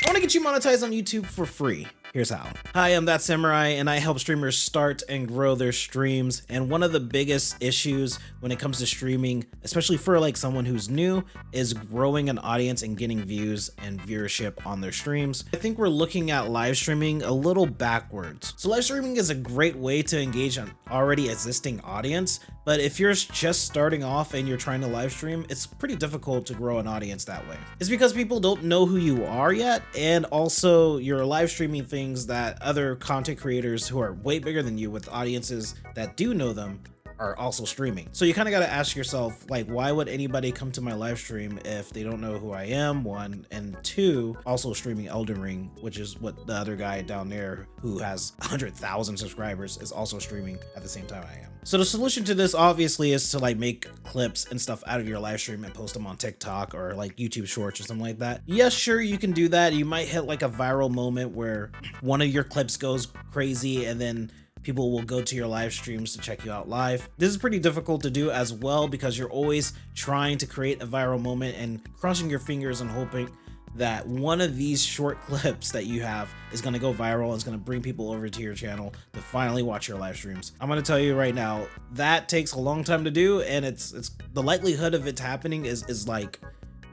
I want to get you monetized on YouTube for free. Here's how. Hi, I'm That Samurai, and I help streamers start and grow their streams. And one of the biggest issues when it comes to streaming, especially for like someone who's new, is growing an audience and getting views and viewership on their streams. I think we're looking at live streaming a little backwards. So live streaming is a great way to engage an already existing audience, but if you're just starting off and you're trying to live stream, it's pretty difficult to grow an audience that way. It's because people don't know who you are yet, and also you're live streaming things that other content creators who are way bigger than you with audiences that do know them are also streaming. So you kind of got to ask yourself, like, why would anybody come to my live stream if they don't know who I am, one, and two, also streaming Elden Ring, which is what the other guy down there who has 100,000 subscribers is also streaming at the same time I am. So the solution to this obviously is to like make clips and stuff out of your live stream and post them on TikTok or like YouTube Shorts or something like that. Yes, sure, you can do that. You might hit like a viral moment where one of your clips goes crazy and then people will go to your live streams to check you out live. This is pretty difficult to do as well because you're always trying to create a viral moment and crossing your fingers and hoping that one of these short clips that you have is going to go viral and is going to bring people over to your channel to finally watch your live streams. I'm going to tell you right now, that takes a long time to do, and it's the likelihood of it happening is like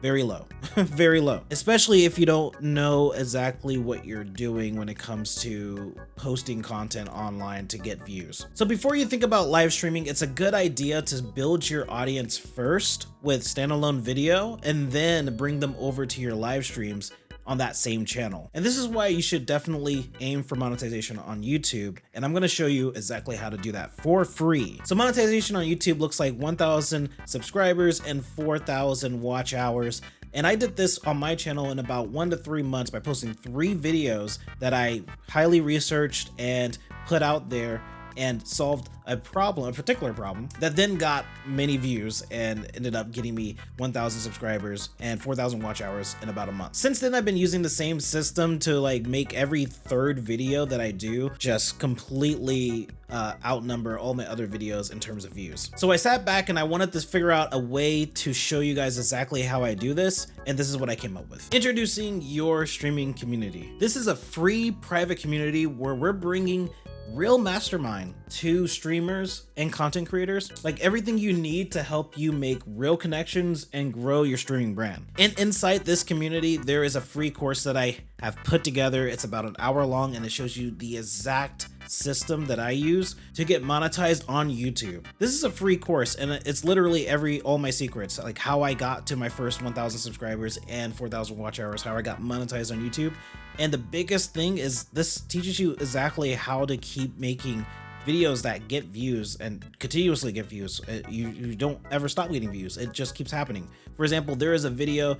very low, very low, especially if you don't know exactly what you're doing when it comes to posting content online to get views. So before you think about live streaming, it's a good idea to build your audience first with standalone video and then bring them over to your live streams on that same channel. And this is why you should definitely aim for monetization on YouTube. And I'm going to show you exactly how to do that for free. So monetization on YouTube looks like 1,000 subscribers and 4,000 watch hours. And I did this on my channel in about 1 to 3 months by posting 3 videos that I highly researched and put out there and solved a particular problem that then got many views and ended up getting me 1,000 subscribers and 4,000 watch hours in about a month. Since then, I've been using the same system to like make every third video that I do just completely outnumber all my other videos in terms of views. So I sat back and I wanted to figure out a way to show you guys exactly how I do this, and this is what I came up with. Introducing your streaming community. This is a free private community where we're bringing real mastermind to streamers and content creators, like everything you need to help you make real connections and grow your streaming brand. And inside this community, there is a free course that I have put together. It's about an hour long and it shows you the exact system that I use to get monetized on YouTube. This is a free course and it's literally all my secrets, like how I got to my first 1,000 subscribers and 4,000 watch hours, how I got monetized on YouTube. And the biggest thing is this teaches you exactly how to keep making videos that get views and continuously get views. You don't ever stop getting views. It just keeps happening. For example, there is a video,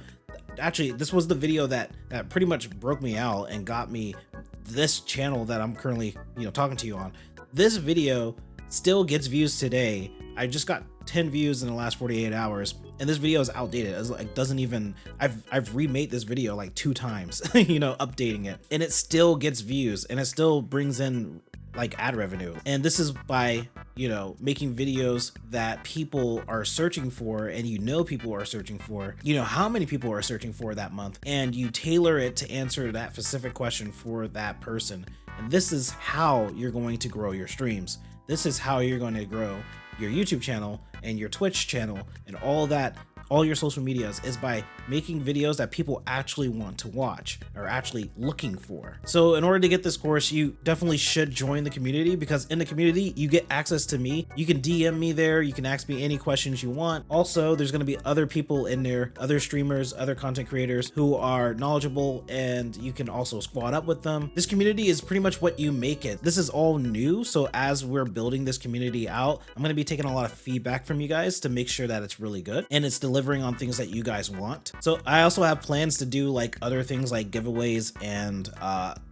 actually this was the video that pretty much broke me out and got me this channel that I'm currently talking to you on. This video still gets views today. I just got 10 views in the last 48 hours and this video is outdated. It's like doesn't even, I've remade this video like 2 times, updating it, and it still gets views and it still brings in like ad revenue. And this is by making videos that people are searching for, and people are searching for, how many people are searching for that month, and you tailor it to answer that specific question for that person. And this is how you're going to grow your streams. This is how you're going to grow your YouTube channel and your Twitch channel and all that. All your social medias is by making videos that people actually want to watch or actually looking for. So in order to get this course, you definitely should join the community, because in the community, you get access to me. You can DM me there. You can ask me any questions you want. Also, there's going to be other people in there, other streamers, other content creators who are knowledgeable, and you can also squad up with them. This community is pretty much what you make it. This is all new. So as we're building this community out, I'm going to be taking a lot of feedback from you guys to make sure that it's really good and it's delivering on things that you guys want. So I also have plans to do like other things like giveaways and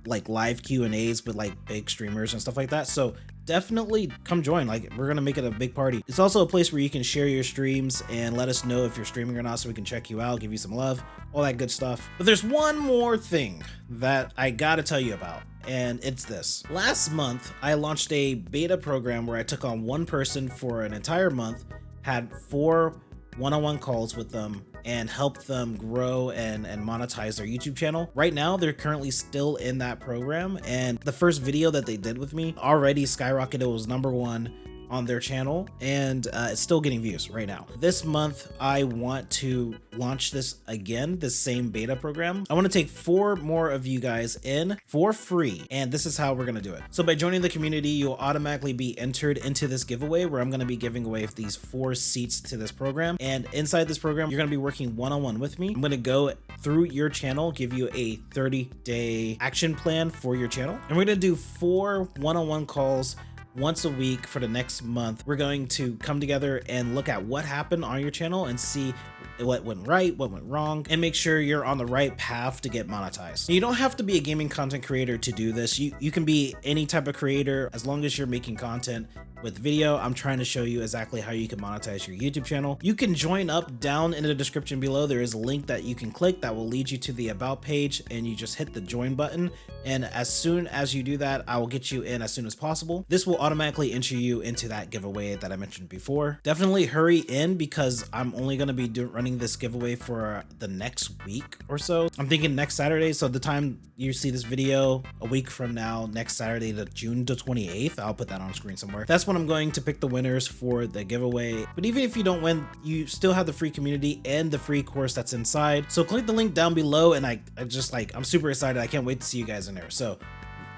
like live Q&As with like big streamers and stuff like that. So definitely come join. Like, we're gonna make it a big party. It's also a place where you can share your streams and let us know if you're streaming or not, so we can check you out, give you some love, all that good stuff. But there's one more thing that I gotta tell you about, and it's this. Last month, I launched a beta program where I took on one person for an entire month, had 4 one-on-one calls with them, and help them grow and monetize their YouTube channel. Right now, they're currently still in that program, and the first video that they did with me already skyrocketed. It was #1 on their channel, and it's still getting views right now. This month, I want to launch this again, this same beta program. I want to take 4 more of you guys in for free, and this is how we're going to do it. So by joining the community, you'll automatically be entered into this giveaway where I'm going to be giving away these 4 seats to this program. And inside this program, you're going to be working one-on-one with me. I'm going to go through your channel, give you a 30-day action plan for your channel, and we're going to do 4 one-on-one calls once a week for the next month. We're going to come together and look at what happened on your channel and see what went right, what went wrong, and make sure you're on the right path to get monetized. You don't have to be a gaming content creator to do this. You can be any type of creator as long as you're making content with video. I'm trying to show you exactly how you can monetize your YouTube channel. You can join up down in the description below. There is a link that you can click that will lead you to the about page, and you just hit the join button. And as soon as you do that, I will get you in as soon as possible. This will automatically enter you into that giveaway that I mentioned before. Definitely hurry in because I'm only going to be running this giveaway for the next week or so. I'm thinking next Saturday. So the time you see this video a week from now, next Saturday, June 28th, I'll put that on screen somewhere. That's when I'm going to pick the winners for the giveaway. But even if you don't win, you still have the free community and the free course that's inside. So click the link down below, and I'm super excited. I can't wait to see you guys in there. So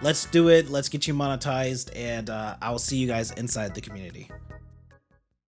let's do it. Let's get you monetized, and I will see you guys inside the community.